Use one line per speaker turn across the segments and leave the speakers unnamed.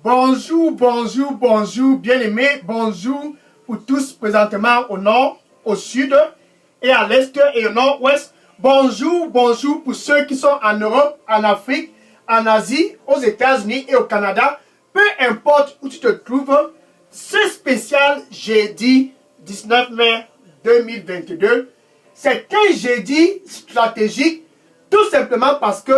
Bonjour, bonjour, bonjour, bien-aimés, bonjour pour tous présentement au nord, au sud et à l'est et au nord-ouest. Bonjour, bonjour pour ceux qui sont en Europe, en Afrique, en Asie, aux États-Unis et au Canada. Peu importe où tu te trouves, ce spécial jeudi 19 mai 2022, c'est un jeudi stratégique, tout simplement parce que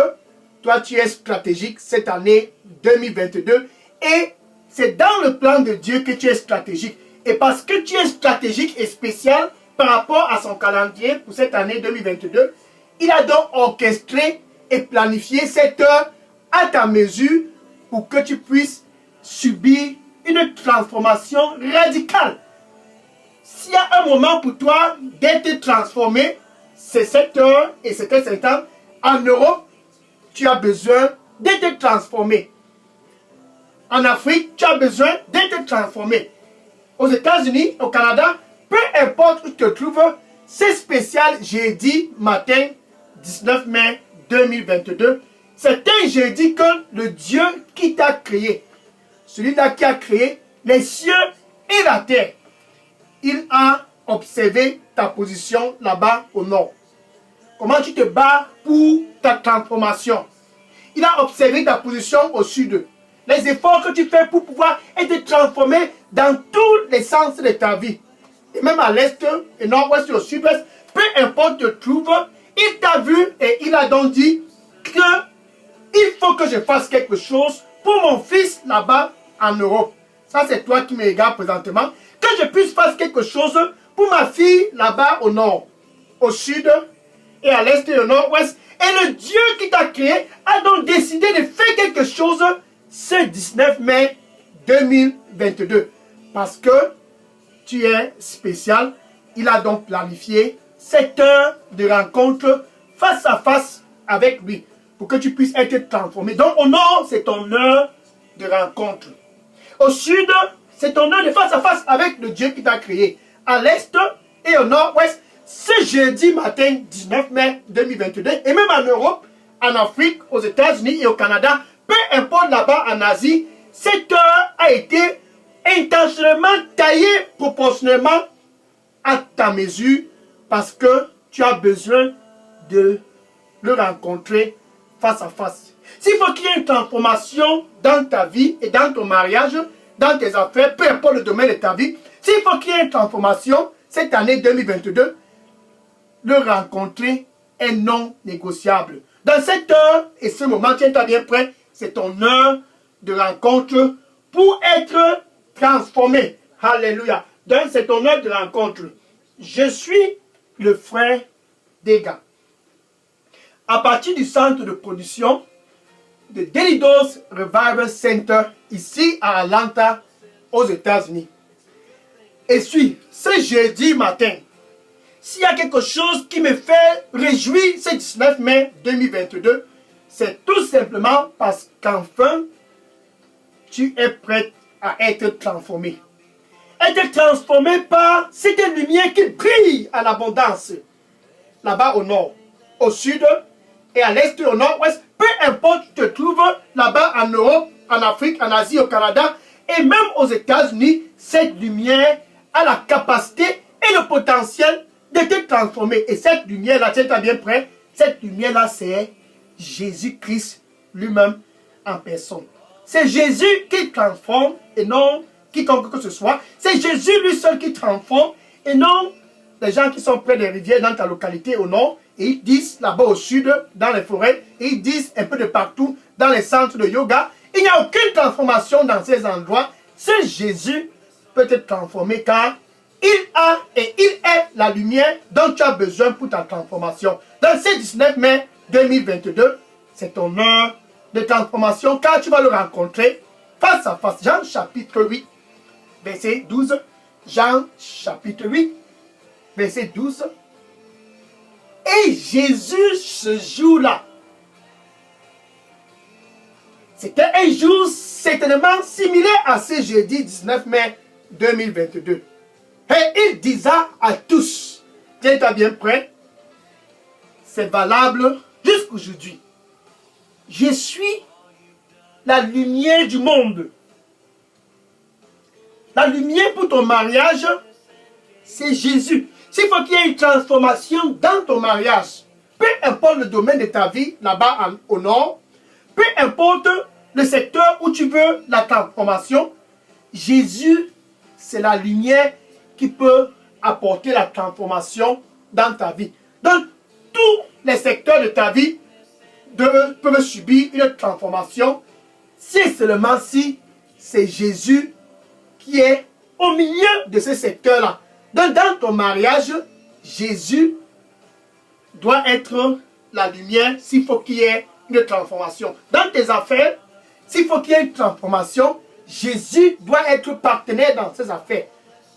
toi tu es stratégique cette année 2022 et c'est dans le plan de Dieu que tu es stratégique. Et parce que tu es stratégique et spécial par rapport à son calendrier pour cette année 2022, il a donc orchestré et planifié cette heure à ta mesure pour que tu puisses subir une transformation radicale. S'il y a un moment pour toi d'être transformé, c'est cette heure et c'est cet temps. En Europe, tu as besoin d'être transformé. En Afrique, tu as besoin d'être transformé. Aux États-Unis, au Canada, peu importe où tu te trouves, c'est spécial jeudi matin 19 mai 2022. C'est un jeudi que le Dieu qui t'a créé, celui-là qui a créé les cieux et la terre, il a observé ta position là-bas au nord. Comment tu te bats pour ta transformation. Il a observé ta position au sud. Les efforts que tu fais pour pouvoir être transformé dans tous les sens de ta vie. Et même à l'est, au nord-ouest et au sud-ouest, peu importe où tu te trouves, il t'a vu et il a donc dit que il faut que je fasse quelque chose pour mon fils là-bas en Europe. Ça, c'est toi qui me regardes présentement. Que je puisse faire quelque chose pour ma fille là-bas au nord, au sud et à l'est et au nord-ouest. Et le Dieu qui t'a créé a donc décidé de faire quelque chose ce 19 mai 2022. Parce que tu es spécial, il a donc planifié cette heure de rencontre face à face avec lui. Pour que tu puisses être transformé. Donc au nord, c'est ton heure de rencontre. Au sud, c'est ton heure de face à face avec le Dieu qui t'a créé. À l'est et au nord-ouest, ce jeudi matin 19 mai 2022, et même en Europe, en Afrique, aux États-Unis et au Canada, peu importe là-bas en Asie, cette heure a été intentionnellement taillée proportionnellement à ta mesure parce que tu as besoin de le rencontrer face à face. S'il faut qu'il y ait une transformation dans ta vie et dans ton mariage, dans tes affaires, peu importe le domaine de ta vie, s'il faut qu'il y ait une transformation cette année 2022, le rencontrer est non négociable. Dans cette heure et ce moment, tiens-toi bien prêt, c'est ton heure de rencontre pour être transformé. Alléluia. Donc c'est ton heure de rencontre. Je suis le frère des gars. À partir du centre de production de Delidos Revival Center, ici à Atlanta, aux États-Unis. Et puis, ce jeudi matin, s'il y a quelque chose qui me fait réjouir ce 19 mai 2022, c'est tout simplement parce qu'enfin, tu es prêt à être transformé. Être transformé par cette lumière qui brille à l'abondance. Là-bas au nord, au sud et à l'est et au nord-ouest, peu importe où tu te trouves, là-bas en Europe, en Afrique, en Asie, au Canada, et même aux États-Unis, cette lumière a la capacité et le potentiel de te transformer. Et cette lumière-là, tiens-toi bien prêt, cette lumière-là, c'est Jésus-Christ lui-même en personne. C'est Jésus qui transforme et non quiconque que ce soit. C'est Jésus lui seul qui transforme et non les gens qui sont près des rivières dans ta localité au nord. Et ils disent là-bas au sud, dans les forêts, et ils disent un peu de partout, dans les centres de yoga. Il n'y a aucune transformation dans ces endroits. Seul Jésus peut te transformer car il a et il est la lumière dont tu as besoin pour ta transformation. Dans ce 19 mai 2022, c'est ton heure de transformation car tu vas le rencontrer face à face. Jean chapitre 8, verset 12. Jean chapitre 8, verset 12. Et Jésus, ce jour-là, c'était un jour certainement similaire à ce jeudi 19 mai 2022. Et il disait à tous, tiens-toi bien prêt, c'est valable jusqu'aujourd'hui. Je suis la lumière du monde. La lumière pour ton mariage, c'est Jésus. S'il faut qu'il y ait une transformation dans ton mariage, peu importe le domaine de ta vie, là-bas au nord, peu importe le secteur où tu veux la transformation, Jésus, c'est la lumière qui peut apporter la transformation dans ta vie. Donc, tous les secteurs de ta vie peuvent subir une transformation si seulement si c'est Jésus qui est au milieu de ce secteur-là. Donc, dans ton mariage, Jésus doit être la lumière s'il faut qu'il y ait une transformation. Dans tes affaires, s'il faut qu'il y ait une transformation, Jésus doit être partenaire dans ces affaires.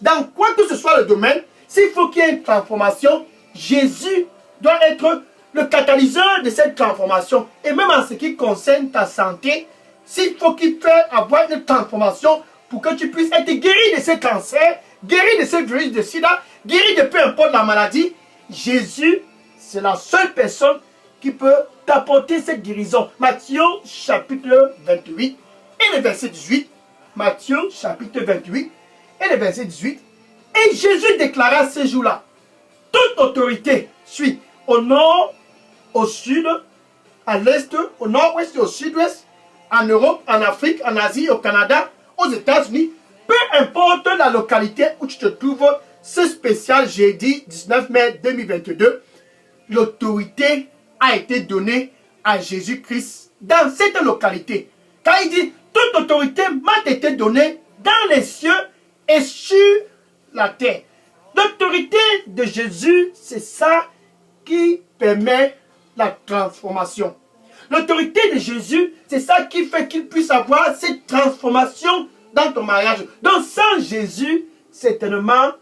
Dans quoi que ce soit le domaine, s'il faut qu'il y ait une transformation, Jésus doit être le catalyseur de cette transformation. Et même en ce qui concerne ta santé, s'il faut qu'il fasse avoir une transformation pour que tu puisses être guéri de ce cancer, guéri de ce virus de sida, guéri de peu importe la maladie, Jésus, c'est la seule personne qui peut t'apporter cette guérison. Matthieu chapitre 28 et le verset 18. Matthieu chapitre 28 et le verset 18. Et Jésus déclara ce jour-là, toute autorité suit au nord, au sud, à l'est, au nord-ouest et au sud-ouest, en Europe, en Afrique, en Asie, au Canada, aux États-Unis, peu importe la localité où tu te trouves, ce spécial jeudi 19 mai 2022, l'autorité a été donnée à Jésus-Christ dans cette localité. Car il dit, toute autorité m'a été donnée dans les cieux et sur la terre. L'autorité de Jésus, c'est ça qui permet la transformation. L'autorité de Jésus, c'est ça qui fait qu'il puisse avoir cette transformation dans ton mariage. Donc sans Jésus, certainement,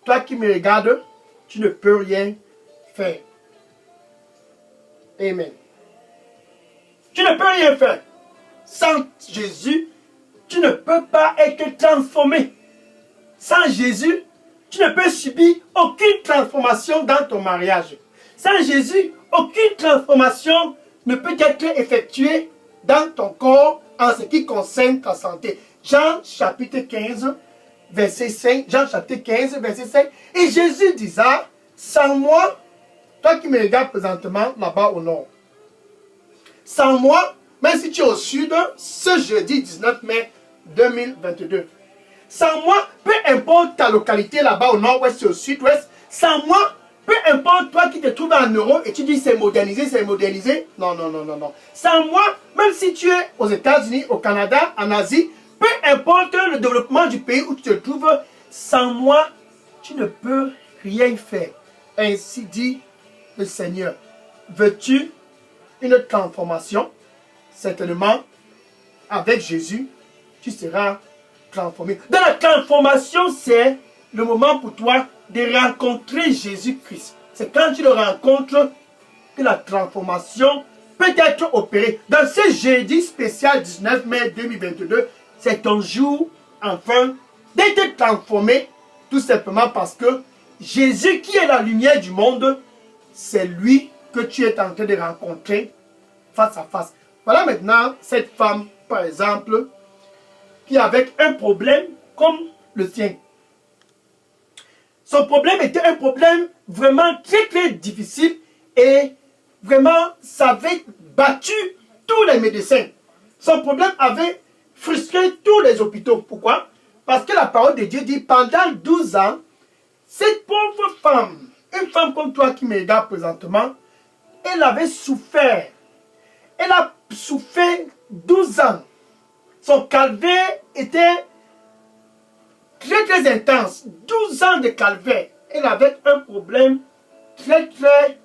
toi qui me regardes, tu ne peux rien faire. Amen. Tu ne peux rien faire. Sans Jésus, tu ne peux pas être transformé. Sans Jésus, tu ne peux subir aucune transformation dans ton mariage. Sans Jésus, aucune transformation ne peut être effectuée dans ton corps en ce qui concerne ta santé. Jean chapitre 15, verset 5. Jean chapitre 15, verset 5. Et Jésus disait, sans moi, toi qui me regardes présentement là-bas au nord, sans moi, même si tu es au sud, ce jeudi 19 mai 2022, sans moi, peu importe ta localité là-bas au nord-ouest et au sud-ouest, sans moi, peu importe toi qui te trouves en Europe et tu dis c'est modernisé, c'est modernisé. Non, non, non, non, non. Sans moi, même si tu es aux États-Unis, au Canada, en Asie, peu importe le développement du pays où tu te trouves, sans moi, tu ne peux rien faire. Ainsi dit le Seigneur. Veux-tu une transformation? Certainement, avec Jésus, tu seras transformé. Dans la transformation, c'est le moment pour toi de rencontrer Jésus-Christ. C'est quand tu le rencontres que la transformation peut être opérée. Dans ce jeudi spécial 19 mai 2022, c'est ton jour, enfin, d'être transformé, tout simplement parce que Jésus, qui est la lumière du monde, c'est lui que tu es en train de rencontrer face à face. Voilà maintenant cette femme, par exemple, qui avait un problème comme le tien. Son problème était un problème vraiment très très difficile et vraiment ça avait battu tous les médecins. Son problème avait frustré tous les hôpitaux. Pourquoi? Parce que la parole de Dieu dit pendant 12 ans, cette pauvre femme, une femme comme toi qui me regarde présentement, elle avait souffert. Elle a souffert 12 ans. Son calvaire était très très intense. 12 ans de calvaire. Elle avait un problème très très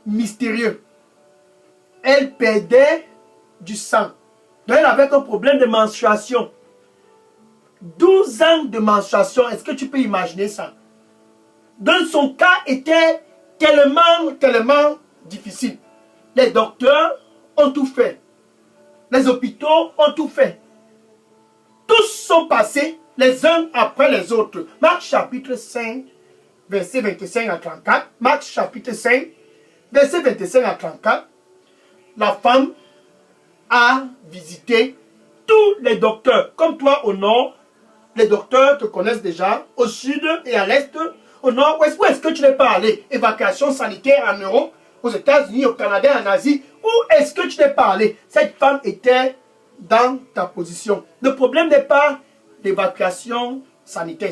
mystérieux. Elle perdait du sang. Donc elle avait un problème de menstruation. 12 ans de menstruation. Est-ce que tu peux imaginer ça? Donc son cas était tellement difficile. Les docteurs ont tout fait. Les hôpitaux ont tout fait. Tous sont passés les uns après les autres. Marc chapitre 5, verset 25 à 34. Marc chapitre 5, verset 25 à 34. La femme a visité tous les docteurs. Comme toi au nord, les docteurs te connaissent déjà, au sud et à l'est, au nord, où est-ce que tu n'es pas allé? Évacuation sanitaire en Europe, aux États-Unis, au Canada, en Asie, où est-ce que tu n'es pas allé? Cette femme était dans ta position. Le problème n'est pas l'évacuation sanitaire.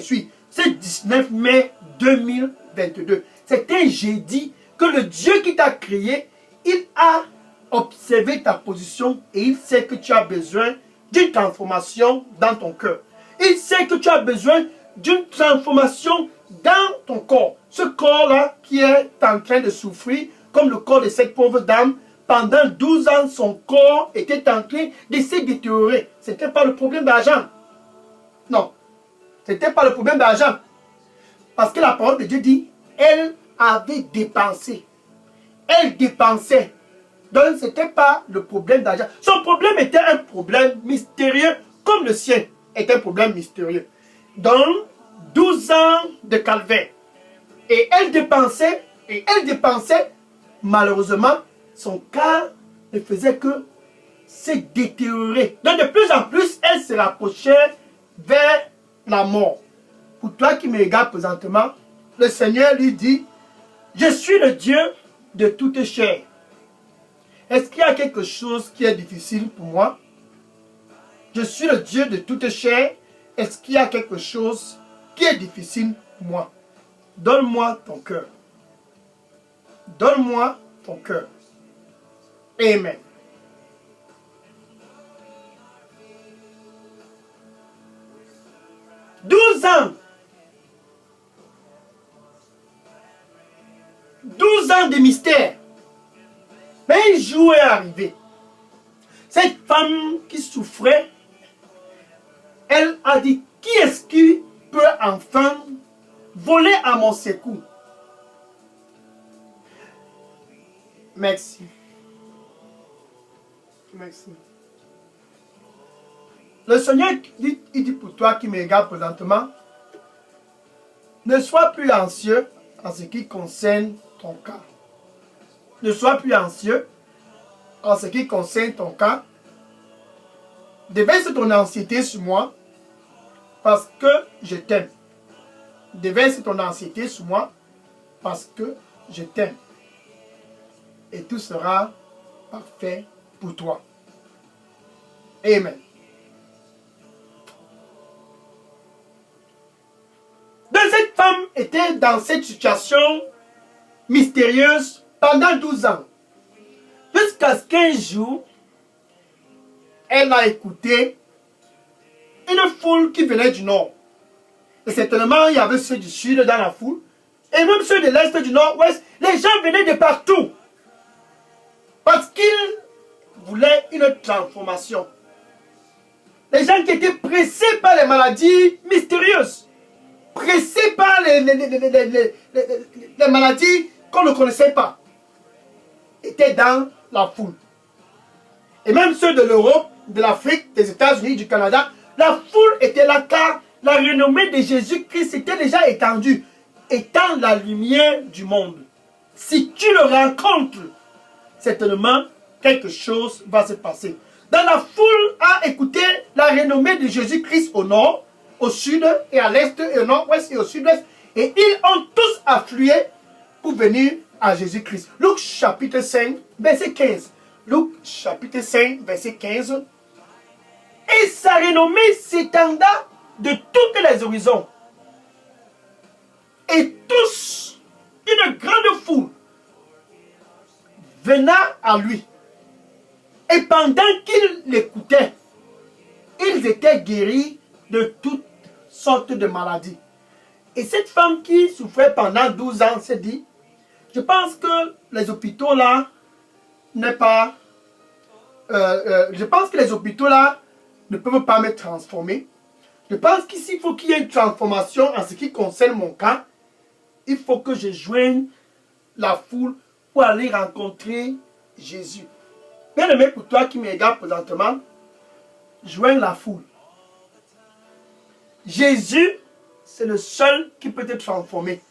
C'est 19 mai 2022. C'est un jeudi que le Dieu qui t'a créé, il a observé ta position et il sait que tu as besoin d'une transformation dans ton cœur. Il sait que tu as besoin d'une transformation dans ton corps. Ce corps-là qui est en train de souffrir, comme le corps de cette pauvre dame, pendant 12 ans, son corps était en train de se détériorer. Ce n'était pas le problème d'argent. Non. Ce n'était pas le problème d'argent. Parce que la parole de Dieu dit, elle avait dépensé. Elle dépensait. Donc, ce n'était pas le problème d'argent. Son problème était un problème mystérieux, comme le sien est un problème mystérieux. Donc, 12 ans de calvaire. Et elle dépensait, malheureusement, son cas ne faisait que se détériorer. Donc, de plus en plus, elle se rapprochait vers la mort. Pour toi qui me regardes présentement, le Seigneur lui dit, je suis le Dieu de toute chair. Est-ce qu'il y a quelque chose qui est difficile pour moi? Je suis le Dieu de toute chair. Est-ce qu'il y a quelque chose qui est difficile pour moi? Donne-moi ton cœur. Donne-moi ton cœur. Amen. « 12 ans. 12 ans de mystère. Mais un jour est arrivé. Cette femme qui souffrait, elle a dit, qui est-ce qui peut enfin voler à mon secours? Merci. Merci. Le Seigneur dit, il dit pour toi qui me regarde présentement, ne sois plus anxieux en ce qui concerne ton cas. Ne sois plus anxieux en ce qui concerne ton cas. Déverse ton anxiété sur moi parce que je t'aime. Déverse ton anxiété sur moi parce que je t'aime. Et tout sera parfait pour toi. Amen. Donc cette femme était dans cette situation mystérieuse pendant 12 ans. Jusqu'à ce qu'un jour, elle a écouté une foule qui venait du nord. Et certainement, il y avait ceux du sud dans la foule. Et même ceux de l'est, du nord-ouest. Les gens venaient de partout. Parce qu'ils voulaient une transformation. Les gens qui étaient pressés par les maladies mystérieuses. Pressés par les maladies qu'on ne connaissait pas. Étaient dans la foule. Et même ceux de l'Europe, de l'Afrique, des États-Unis, du Canada, la foule était là car la renommée de Jésus-Christ était déjà étendue, étant la lumière du monde. Si tu le rencontres, certainement quelque chose va se passer. Dans la foule a écouté la renommée de Jésus-Christ au nord, au sud et à l'est et au nord-ouest et au sud-ouest. Et ils ont tous afflué pour venir à Jésus-Christ. Luc chapitre 5, verset 15. Luc chapitre 5, verset 15. Et sa renommée s'étenda de toutes les horizons. Et tous, une grande foule, venant à lui. Et pendant qu'ils l'écoutaient, ils étaient guéris de toutes sortes de maladies. Et cette femme qui souffrait pendant 12 ans s'est dit, je pense que les hôpitaux là n'est pas... je pense que les hôpitaux là ne peuvent pas me transformer. Je pense qu'ici, il faut qu'il y ait une transformation en ce qui concerne mon cas. Il faut que je joigne la foule pour aller rencontrer Jésus. Bien aimé, pour toi qui me regarde présentement, joigne la foule. Jésus, c'est le seul qui peut te transformer.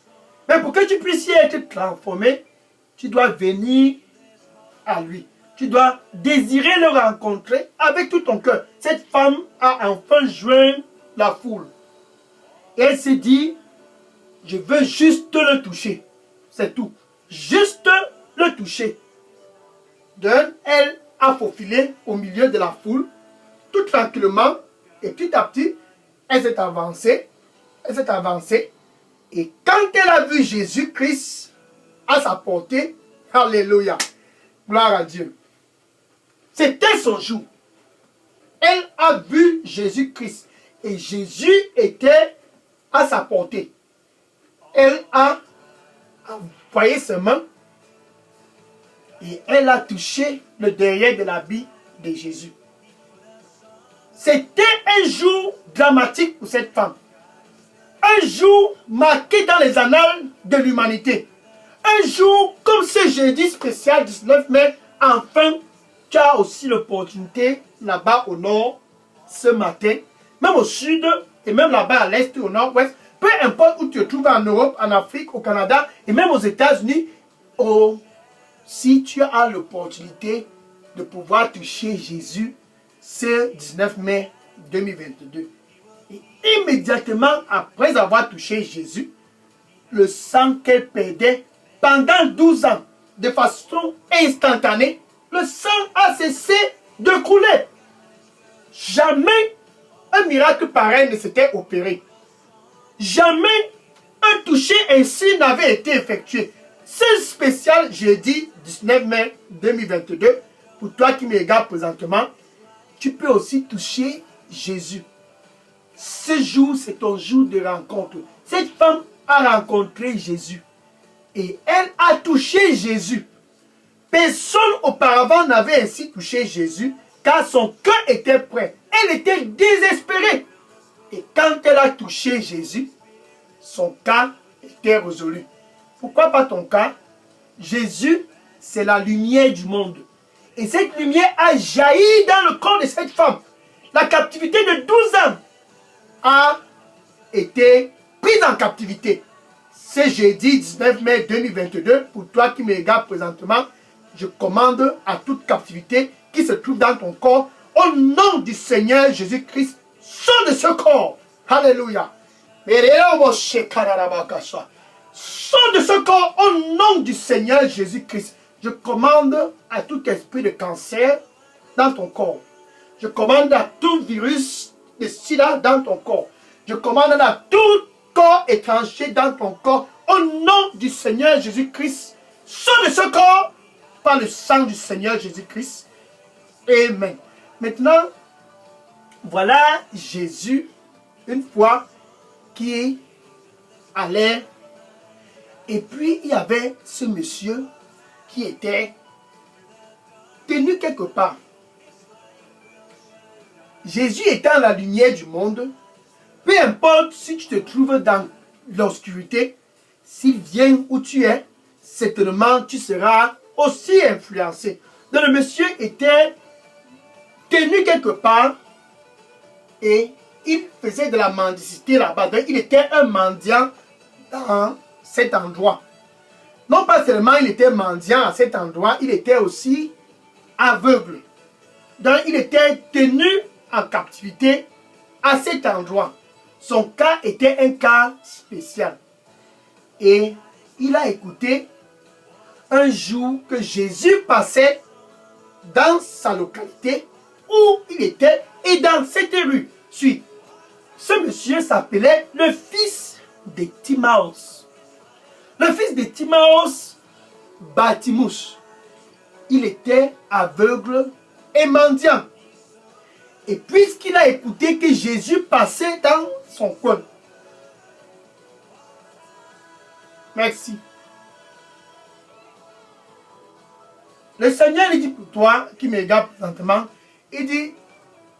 Mais pour que tu puisses y être transformé, tu dois venir à lui. Tu dois désirer le rencontrer avec tout ton cœur. Cette femme a enfin joint la foule. Et elle s'est dit, je veux juste le toucher. C'est tout. Juste le toucher. Donc, elle a faufilé au milieu de la foule, tout tranquillement, et petit à petit, elle s'est avancée. Elle s'est avancée. Et quand elle a vu Jésus-Christ à sa portée, alléluia, gloire à Dieu. C'était son jour. Elle a vu Jésus-Christ. Et Jésus était à sa portée. Elle a envoyé ses mains et elle a touché le derrière de l'habit de Jésus. C'était un jour dramatique pour cette femme. Un jour marqué dans les annales de l'humanité. Un jour comme ce jeudi spécial 19 mai, enfin, tu as aussi l'opportunité là-bas au nord, ce matin, même au sud et même là-bas à l'est et au nord-ouest, peu importe où tu te trouves en Europe, en Afrique, au Canada et même aux États-Unis, si tu as l'opportunité de pouvoir toucher Jésus ce 19 mai 2022. Et immédiatement après avoir touché Jésus, le sang qu'elle perdait pendant 12 ans, de façon instantanée, le sang a cessé de couler. Jamais un miracle pareil ne s'était opéré. Jamais un toucher ainsi n'avait été effectué. C'est spécial jeudi 19 mai 2022. Pour toi qui me regardes présentement, tu peux aussi toucher Jésus. Ce jour, c'est ton jour de rencontre. Cette femme a rencontré Jésus. Et elle a touché Jésus. Personne auparavant n'avait ainsi touché Jésus, car son cœur était prêt. Elle était désespérée. Et quand elle a touché Jésus, son cas était résolu. Pourquoi pas ton cas? Jésus, c'est la lumière du monde. Et cette lumière a jailli dans le corps de cette femme. La captivité de 12 ans a été prise en captivité. Ce jeudi 19 mai 2022, pour toi qui me regardes présentement, je commande à toute captivité qui se trouve dans ton corps, au nom du Seigneur Jésus-Christ, sors de ce corps. Alléluia. Sors de ce corps au nom du Seigneur Jésus-Christ. Je commande à tout esprit de cancer dans ton corps. Je commande à tout virus de sida dans ton corps. Je commande à tout corps étranger dans ton corps au nom du Seigneur Jésus-Christ. Sors de ce corps par le sang du Seigneur Jésus-Christ. Amen. Maintenant, voilà Jésus, une fois qui allait, et puis il y avait ce monsieur qui était tenu quelque part. Jésus étant la lumière du monde, peu importe si tu te trouves dans l'obscurité, s'il vient où tu es, certainement tu seras aussi influencé. Donc le monsieur était tenu quelque part et il faisait de la mendicité là-bas. Donc il était un mendiant dans cet endroit. Non pas seulement il était mendiant à cet endroit, il était aussi aveugle. Donc il était tenu en captivité à cet endroit. Son cas était un cas spécial. Et il a écouté un jour que Jésus passait dans sa localité où il était et dans cette rue. Suite. Ce monsieur s'appelait le fils de Timaeus. Le fils de Timaeus, Bartimus. Il était aveugle et mendiant. Et puisqu'il a écouté que Jésus passait dans son coin. Merci. Le Seigneur il dit pour toi qui me regarde présentement, il dit,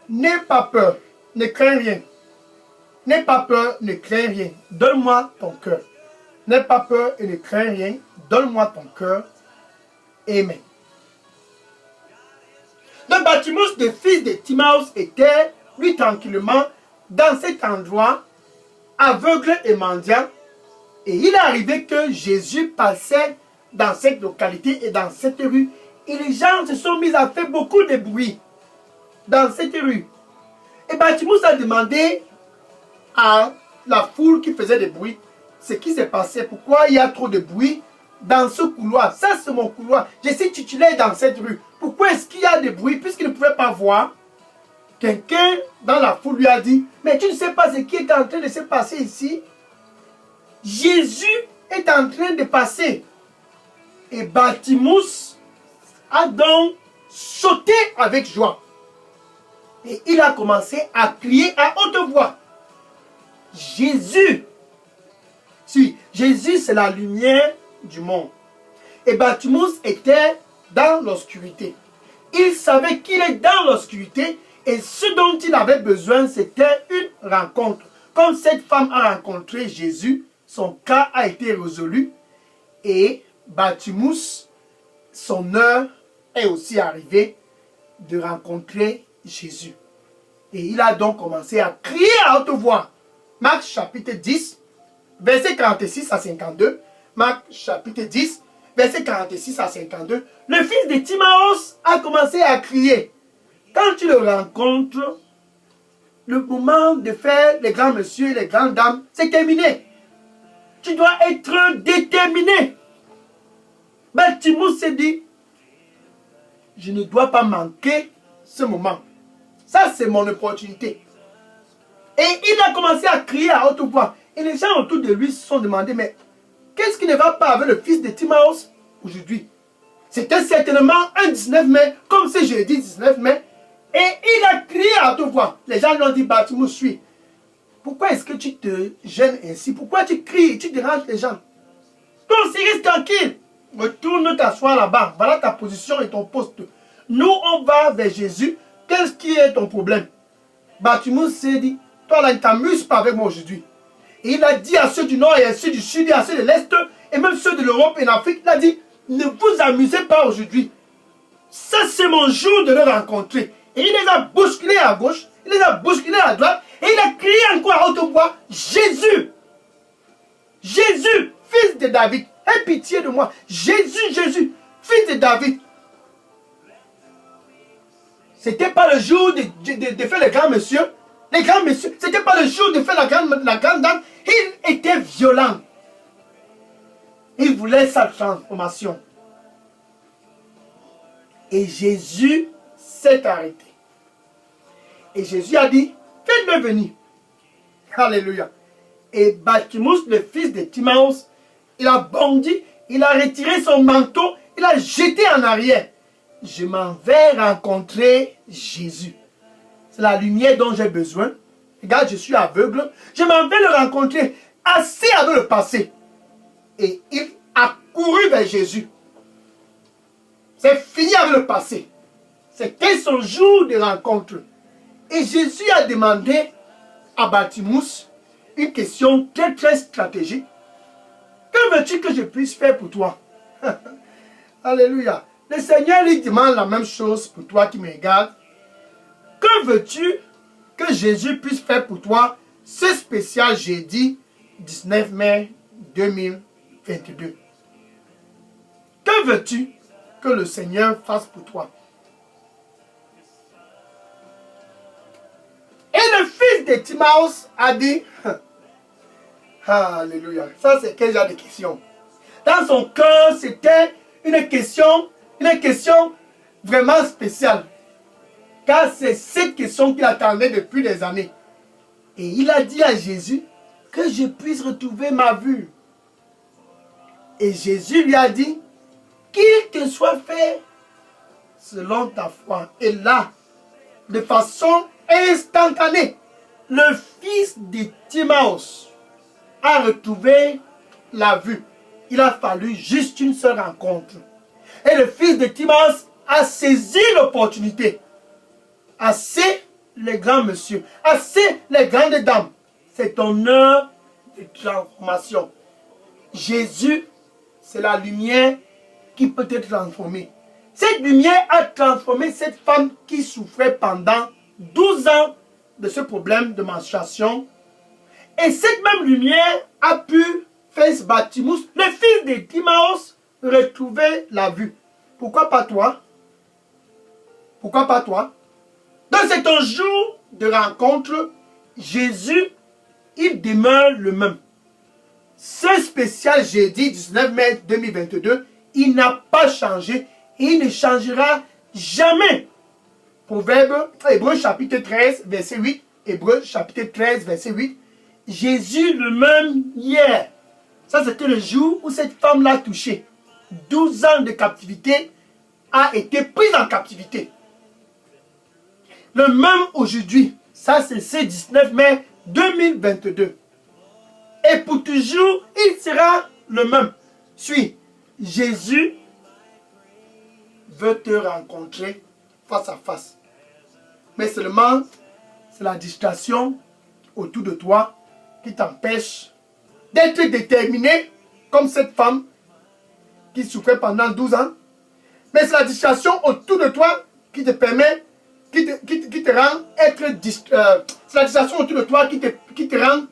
n'aie pas peur, ne crains rien. N'aie pas peur, ne crains rien. Donne-moi ton cœur. N'aie pas peur et ne crains rien. Donne-moi ton cœur. Amen. Donc Bartimus, le fils de Timaeus, était, lui, tranquillement, dans cet endroit, aveugle et mendiant. Et il est arrivé que Jésus passait dans cette localité et dans cette rue. Et les gens se sont mis à faire beaucoup de bruit dans cette rue. Et Bartimus a demandé à la foule qui faisait des bruits. Ce qui s'est passé, pourquoi il y a trop de bruit dans ce couloir? Ça, c'est mon couloir. Je suis titulaire dans cette rue. Pourquoi est-ce qu'il y a des bruits? Puisqu'il ne pouvait pas voir, quelqu'un dans la foule lui a dit, mais tu ne sais pas ce qui est en train de se passer ici? Jésus est en train de passer. Et Bartimous a donc sauté avec joie. Et il a commencé à crier à haute voix. Jésus! Si, Jésus c'est la lumière du monde. Et Bartimous était dans l'obscurité. Il savait qu'il est dans l'obscurité et ce dont il avait besoin c'était une rencontre. Comme cette femme a rencontré Jésus, son cas a été résolu et Bartimous, son heure est aussi arrivée de rencontrer Jésus. Et il a donc commencé à crier à haute voix. Marc chapitre 10, verset 46 à 52. Marc chapitre 10, verset 46 à 52. Le fils de Timaeus a commencé à crier. Quand tu le rencontres, le moment de faire les grands messieurs et les grandes dames, c'est terminé. Tu dois être déterminé. Bartimous s'est dit, je ne dois pas manquer ce moment. Ça, c'est mon opportunité. Et il a commencé à crier à haute voix. Et les gens autour de lui se sont demandé, mais qu'est-ce qui ne va pas avec le fils de Timaeus aujourd'hui? C'était certainement un 19 mai, comme c'est jeudi 19 mai. Et il a crié à haute voix. Les gens lui ont dit, Bartimous, suis. Pourquoi est-ce que tu te gênes ainsi? Pourquoi tu cries, tu déranges les gens? Donc, reste tranquille. Retourne t'asseoir là-bas. Voilà ta position et ton poste. Nous, on va vers Jésus. Qu'est-ce qui est ton problème? Bartimous s'est dit, toi là, ne t'amuses pas avec moi aujourd'hui. Et il a dit à ceux du nord et à ceux du sud et à ceux de l'est, et même ceux de l'Europe et d'Afrique, il a dit, ne vous amusez pas aujourd'hui. Ça, c'est mon jour de le rencontrer. Et il les a bousculés à gauche, il les a bousculés à droite, et il a crié encore à haute voix, Jésus! Jésus, fils de David, aie pitié de moi. Jésus, Jésus, fils de David. C'était pas le jour de faire les grands messieurs. Les grands messieurs, c'était pas le jour de faire la grande dame. Il était violent. Il voulait sa transformation. Et Jésus s'est arrêté. Et Jésus a dit, faites-le venir. Alléluia. Et Bartimous, le fils de Timaeus, il a bondi, il a retiré son manteau, il a jeté en arrière. Je m'en vais rencontrer Jésus. C'est la lumière dont j'ai besoin. Regarde, je suis aveugle. Je m'en vais le rencontrer. Assez avec le passé. Et il a couru vers Jésus. C'est fini avec le passé. C'était son jour de rencontre. Et Jésus a demandé à Bartimous une question très très stratégique. Que veux-tu que je puisse faire pour toi? Alléluia. Le Seigneur lui demande la même chose pour toi qui me regarde. Que veux-tu que Jésus puisse faire pour toi ce spécial jeudi 19 mai 2022? Que veux-tu que le Seigneur fasse pour toi? Et le fils de Timaeus a dit, alléluia, ça c'est quel genre de question? Dans son cœur, c'était une question vraiment spéciale. Car c'est cette question qu'il attendait depuis des années. Et il a dit à Jésus que je puisse retrouver ma vue. Et Jésus lui a dit, qu'il te soit fait selon ta foi. Et là, de façon instantanée, le fils de Timaeus a retrouvé la vue. Il a fallu juste une seule rencontre. Et le fils de Timaeus a saisi l'opportunité. Assez les grands messieurs, assez les grandes dames. C'est ton heure de transformation. Jésus, c'est la lumière qui peut te transformer. Cette lumière a transformé cette femme qui souffrait pendant 12 ans de ce problème de menstruation. Et cette même lumière a pu faire Bartimous, le fils de Timaeus, retrouver la vue. Pourquoi pas toi? Pourquoi pas toi? Donc c'est un jour de rencontre. Jésus il demeure le même. Ce spécial jeudi 19 mai 2022, il n'a pas changé et il ne changera jamais. Proverbe, Hébreux chapitre 13, verset 8. Hébreux chapitre 13, verset 8. Jésus le même hier. Ça, c'était le jour où cette femme l'a touché. 12 ans de captivité a été prise en captivité. Le même aujourd'hui. Ça, c'est ce 19 mai 2022. Et pour toujours, il sera le même. Suis, Jésus veut te rencontrer face à face. Mais seulement, c'est la distraction autour de toi qui t'empêche d'être déterminé comme cette femme qui souffrait pendant 12 ans. Mais c'est la distraction autour de toi qui te permet, qui te rend être c'est la distraction autour de toi qui te rend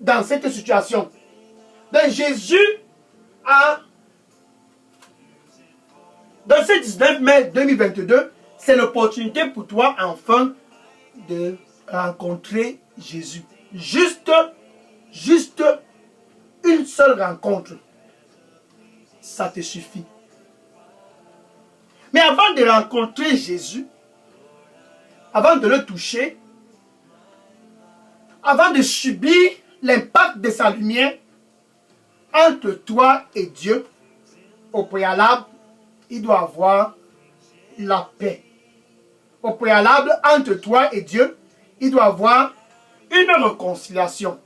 dans cette situation. Donc Jésus a, dans ce 19 mai 2022, c'est l'opportunité pour toi enfin de rencontrer Jésus. Juste une seule rencontre. Ça te suffit. Mais avant de rencontrer Jésus, avant de le toucher, avant de subir l'impact de sa lumière entre toi et Dieu, au préalable, il doit avoir la paix. Au préalable, entre toi et Dieu, il doit avoir une réconciliation.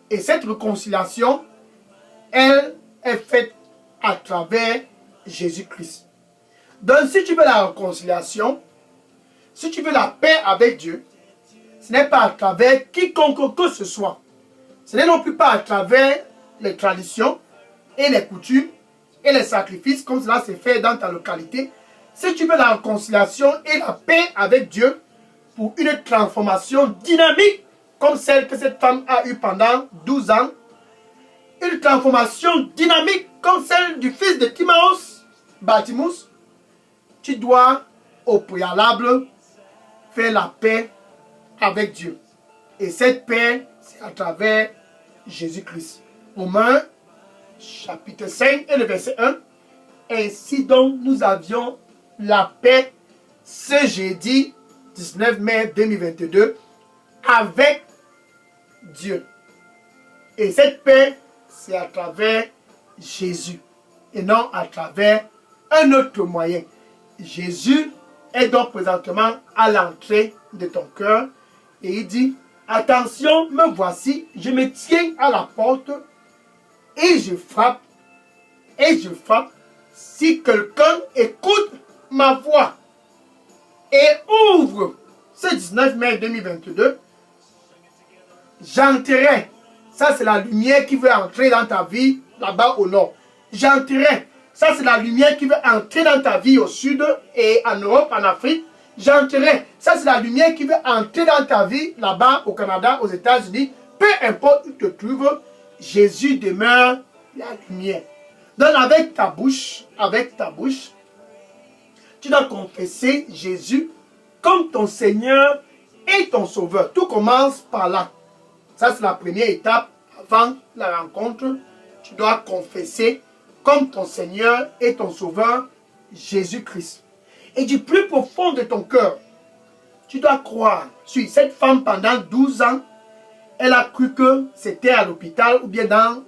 Et cette réconciliation, elle est faite à travers Jésus-Christ. Donc, si tu veux la réconciliation, si tu veux la paix avec Dieu, ce n'est pas à travers quiconque que ce soit. Ce n'est non plus pas à travers les traditions et les coutumes et les sacrifices comme cela s'est fait dans ta localité. Si tu veux la réconciliation et la paix avec Dieu pour une transformation dynamique comme celle que cette femme a eue pendant 12 ans, une transformation dynamique comme celle du fils de Timaeus, Bartimus, tu dois au préalable faire la paix avec Dieu. Et cette paix, c'est à travers Jésus-Christ. Romains, chapitre 5 et le verset 1. Ainsi donc, nous avions la paix ce jeudi 19 mai 2022 avec Dieu. Et cette paix, c'est à travers Jésus et non à travers un autre moyen. Jésus est donc présentement à l'entrée de ton cœur et il dit, attention, me voici, je me tiens à la porte et je frappe, si quelqu'un écoute ma voix et ouvre ce 19 mai 2022, j'entrerai. Ça, c'est la lumière qui veut entrer dans ta vie là-bas au nord. J'entrerai. Ça, c'est la lumière qui veut entrer dans ta vie au sud et en Europe, en Afrique. J'entrerai. Ça, c'est la lumière qui veut entrer dans ta vie là-bas au Canada, aux États-Unis. Peu importe où tu te trouves, Jésus demeure la lumière. Donc, avec ta bouche, tu dois confesser Jésus comme ton Seigneur et ton Sauveur. Tout commence par là. Ça, c'est la première étape avant la rencontre. Tu dois confesser comme ton Seigneur et ton Sauveur, Jésus-Christ. Et du plus profond de ton cœur, tu dois croire. Sur cette femme, pendant 12 ans, elle a cru que c'était à l'hôpital ou bien dans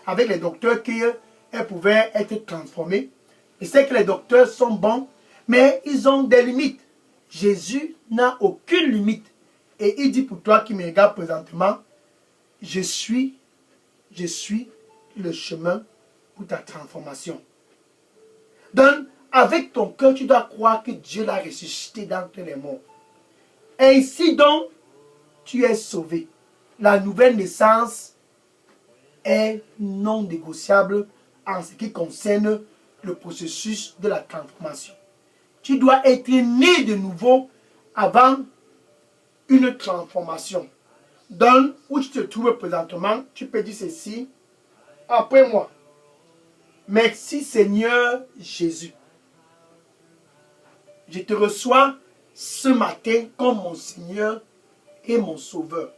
avec les docteurs qu'elle pouvait être transformée. Et c'est que les docteurs sont bons, mais ils ont des limites. Jésus n'a aucune limite. Et il dit pour toi qui me regarde présentement, je suis le chemin pour ta transformation. Donc, avec ton cœur, tu dois croire que Dieu l'a ressuscité d'entre les morts. Ainsi donc, tu es sauvé. La nouvelle naissance est non négociable en ce qui concerne le processus de la transformation. Tu dois être né de nouveau avant une transformation. Dans où tu te trouves présentement, tu peux dire ceci après moi. Merci Seigneur Jésus. Je te reçois ce matin comme mon Seigneur et mon sauveur.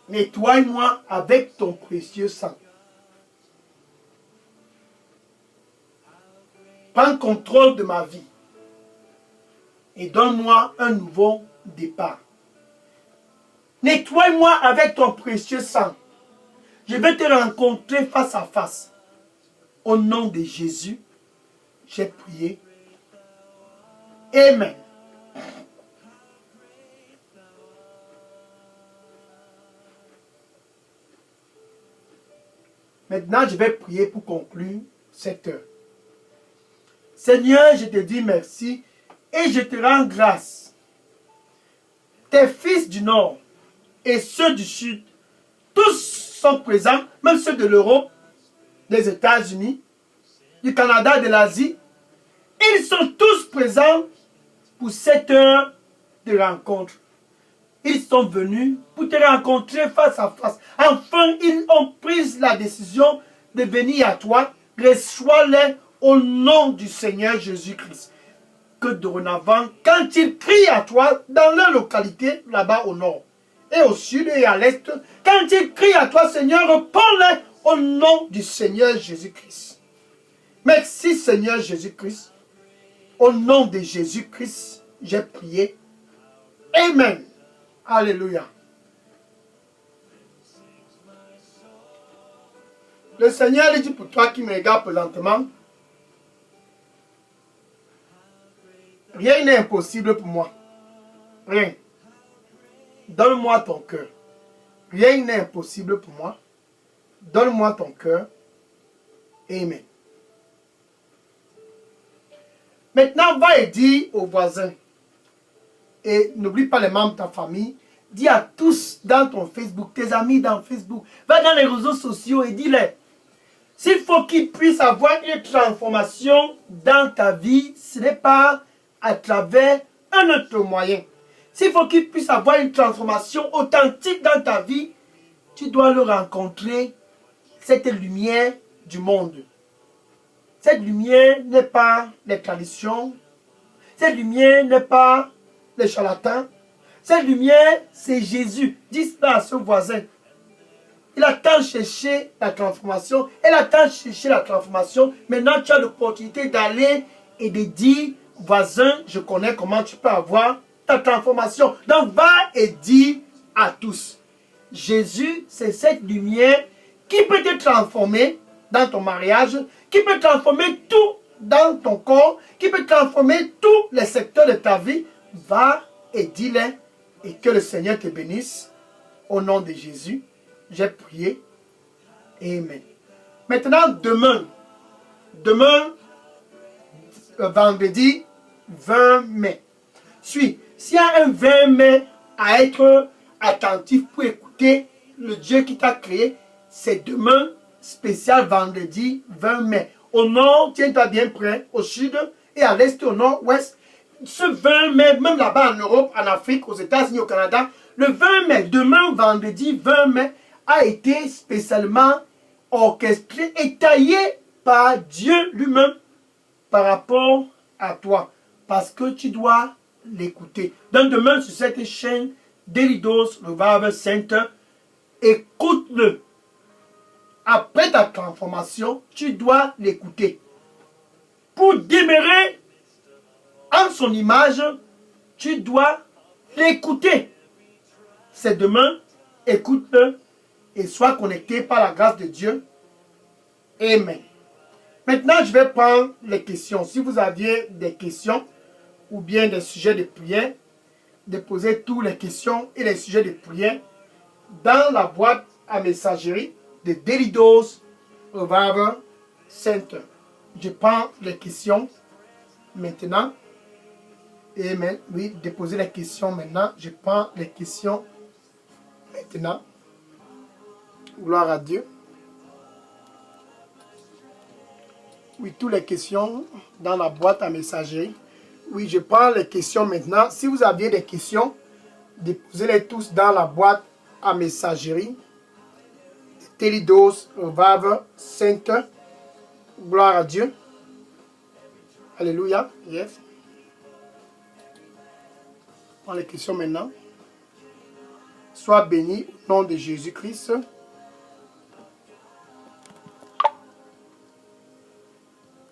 Nettoie-moi avec ton précieux sang. Prends contrôle de ma vie et donne-moi un nouveau départ. Nettoie-moi avec ton précieux sang. Je vais te rencontrer face à face. Au nom de Jésus, j'ai prié. Amen. Maintenant, je vais prier pour conclure cette heure. Seigneur, je te dis merci et je te rends grâce. Tes fils du Nord et ceux du Sud, tous sont présents, même ceux de l'Europe, des États-Unis, du Canada, de l'Asie. Ils sont tous présents pour cette heure de rencontre. Ils sont venus pour te rencontrer face à face. Enfin, ils ont pris la décision de venir à toi. Reçois-les au nom du Seigneur Jésus-Christ. Que dorénavant, quand ils crient à toi dans leur localité, là-bas au nord, et au sud et à l'est, quand ils crient à toi, Seigneur, réponds-les au nom du Seigneur Jésus-Christ. Merci Seigneur Jésus-Christ. Au nom de Jésus-Christ, j'ai prié. Amen. Alléluia. Le Seigneur dit pour toi qui me regarde présentement, rien n'est impossible pour moi. Rien. Donne-moi ton cœur. Rien n'est impossible pour moi. Donne-moi ton cœur. Amen. Maintenant, va et dis aux voisins. Et n'oublie pas les membres de ta famille. Dis à tous dans ton Facebook, tes amis dans Facebook. Va dans les réseaux sociaux et dis-les. S'il faut qu'ils puissent avoir une transformation dans ta vie, ce n'est pas à travers un autre moyen. S'il faut qu'ils puissent avoir une transformation authentique dans ta vie, tu dois leur rencontrer cette lumière du monde. Cette lumière n'est pas les traditions. Cette lumière n'est pas les charlatans. Cette lumière, c'est Jésus. Dis cela à ce voisin. Il a tant cherché la transformation. Elle a tant cherché la transformation. Maintenant, tu as l'opportunité d'aller et de dire, voisin, je connais comment tu peux avoir ta transformation. Donc, va et dis à tous. Jésus, c'est cette lumière qui peut te transformer dans ton mariage, qui peut transformer tout dans ton corps, qui peut transformer tous les secteurs de ta vie. Va et dis-les et que le Seigneur te bénisse. Au nom de Jésus, j'ai prié. Amen. Maintenant, demain, vendredi 20 mai. S'il y a un 20 mai à être attentif pour écouter le Dieu qui t'a créé, c'est demain, spécial vendredi 20 mai. Au nord, tiens-toi bien prêt, au sud et à l'est, au nord-ouest. Ce 20 mai, même là-bas en Europe, en Afrique, aux États-Unis, au Canada, le 20 mai, demain, vendredi 20 mai, a été spécialement orchestré et taillé par Dieu lui-même par rapport à toi. Parce que tu dois l'écouter. Donc demain, sur cette chaîne Daily Dose Revival Center, écoute-le. Après ta transformation, tu dois l'écouter. Pour demeurer en son image, tu dois l'écouter. C'est demain, écoute-le et sois connecté par la grâce de Dieu. Amen. Maintenant, je vais prendre les questions. Si vous aviez des questions ou bien des sujets de prière, déposez toutes les questions et les sujets de prière dans la boîte à messagerie de Daily Dose Revival Center. Je prends les questions maintenant. Amen. Oui, déposez les questions maintenant. Je prends les questions maintenant. Gloire à Dieu. Oui, toutes les questions dans la boîte à messagerie. Oui, je prends les questions maintenant. Si vous aviez des questions, déposez-les tous dans la boîte à messagerie. Daily Dose Revival Center. Gloire à Dieu. Alléluia. Yes. prend les questions maintenant. Sois béni au nom de Jésus-Christ.